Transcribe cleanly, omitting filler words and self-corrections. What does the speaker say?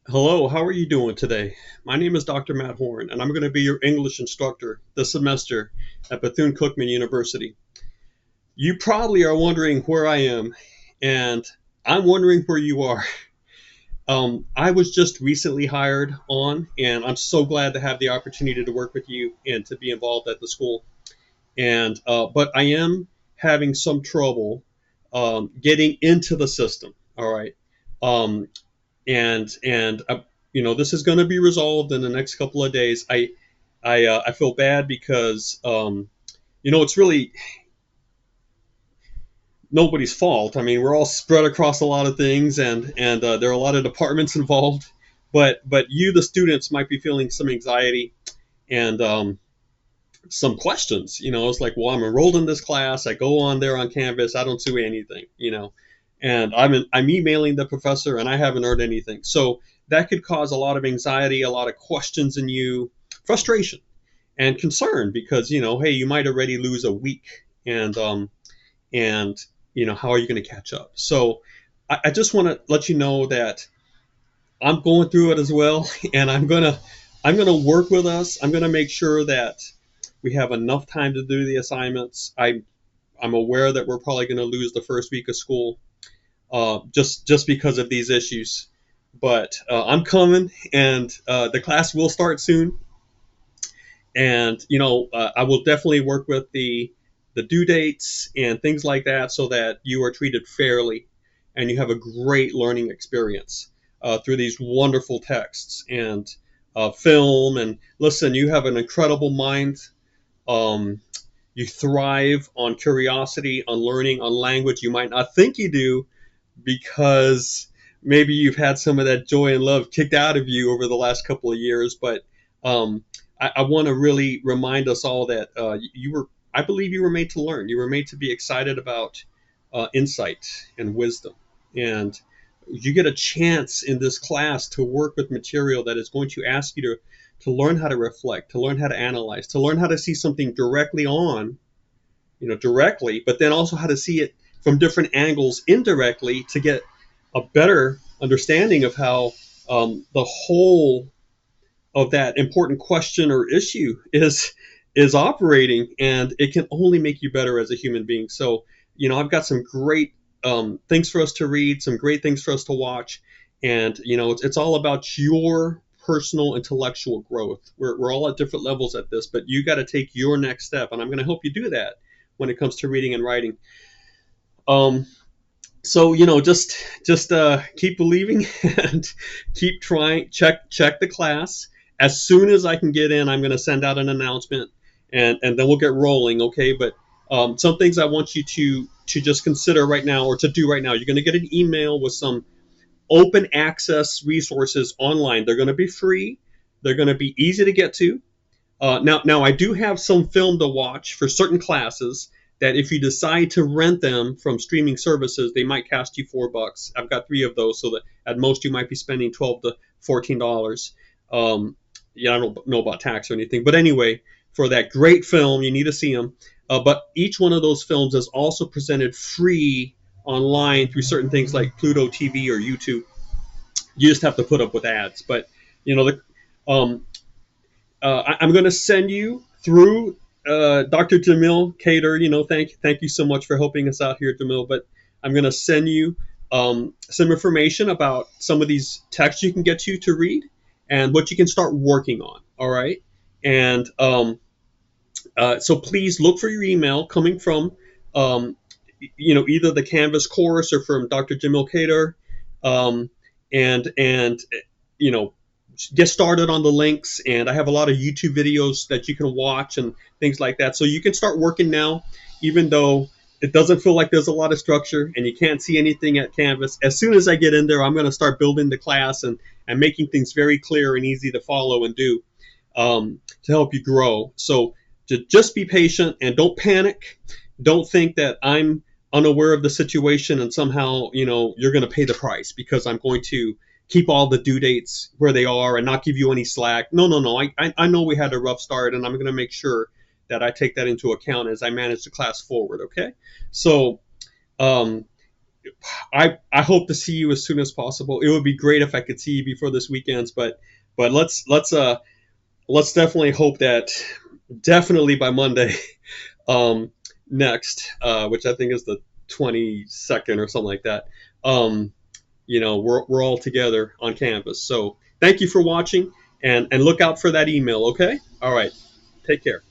Hello, how are you doing today? My name is Dr. Matt Horn, and I'm going to be your English instructor this semester at Bethune-Cookman University. You probably are wondering where I am, and I'm wondering where you are. I was just recently hired on, and I'm so glad to have the opportunity to work with you and to be involved at the school. But I am having some trouble getting into the system. All right. Um, and this is going to be resolved in the next couple of days. I feel bad because it's really nobody's fault. I mean, we're all spread across a lot of things, and there are a lot of departments involved. But you, the students, might be feeling some anxiety and some questions. It's like, well, I'm enrolled in this class. I go on there on Canvas. I don't see anything. And I'm emailing the professor, and I haven't heard anything. So that could cause a lot of anxiety, a lot of questions in you, frustration, and concern because hey, you might already lose a week, and how are you going to catch up? So I just want to let you know that I'm going through it as well, and I'm gonna work with us. I'm gonna make sure that we have enough time to do the assignments. I'm aware that we're probably going to lose the first week of school, just because of these issues. But I'm coming, and the class will start soon. And I will definitely work with the due dates and things like that, so that you are treated fairly, and you have a great learning experience through these wonderful texts and film. And listen, you have an incredible mind. Um, you thrive on curiosity, on learning, on language. You might not think you do because maybe you've had some of that joy and love kicked out of you over the last couple of years. But I want to really remind us all that I believe you were made to learn. You were made to be excited about insight and wisdom. And you get a chance in this class to work with material that is going to ask you to learn how to reflect, to learn how to analyze, to learn how to see something directly, but then also how to see it from different angles indirectly to get a better understanding of how the whole of that important question or issue is operating, and it can only make you better as a human being. So, I've got some great things for us to read, some great things for us to watch, and it's all about your personal intellectual growth. We're all at different levels at this, but you got to take your next step, and I'm going to help you do that when it comes to reading and writing. Um, so just keep believing and keep trying. Check the class. As soon as I can get in, I'm going to send out an announcement, and then we'll get rolling. Okay, but some things I want you to just consider right now, or to do right now. You're going to get an email with some open access resources online. They're going to be free. They're going to be easy to get to. Now I do have some film to watch for certain classes that if you decide to rent them from streaming services, they might cost you $4. I've got three of those, so that at most you might be spending $12 to $14. Yeah, I don't know about tax or anything, but anyway, for that great film, you need to see them. But each one of those films is also presented free online through certain things like Pluto TV or YouTube. You just have to put up with ads, but um, I'm going to send you through Dr. Jamil Cater. Thank you so much for helping us out here, Jamil. But I'm going to send you some information about some of these texts you can get to read and what you can start working on. All right, and so please look for your email coming from either the Canvas course or from Dr. Jamil Cater, um, and you know get started on the links. And I have a lot of YouTube videos that you can watch and things like that, so you can start working now, even though it doesn't feel like there's a lot of structure and you can't see anything at Canvas. As soon as I get in there, I'm going to start building the class and making things very clear and easy to follow and do, to help you grow. So just be patient and don't panic. Don't think that I'm unaware of the situation and somehow you're going to pay the price because I'm going to keep all the due dates where they are and not give you any slack. No, no, no. I know we had a rough start, and I'm going to make sure that I take that into account as I manage the class forward. Okay, so um, I hope to see you as soon as possible. It would be great if I could see you before this weekend's, but let's definitely hope that definitely by Monday um, next, which I think is the 22nd or something like that. Um, we're all together on campus. So thank you for watching, and look out for that email. Okay. All right. Take care.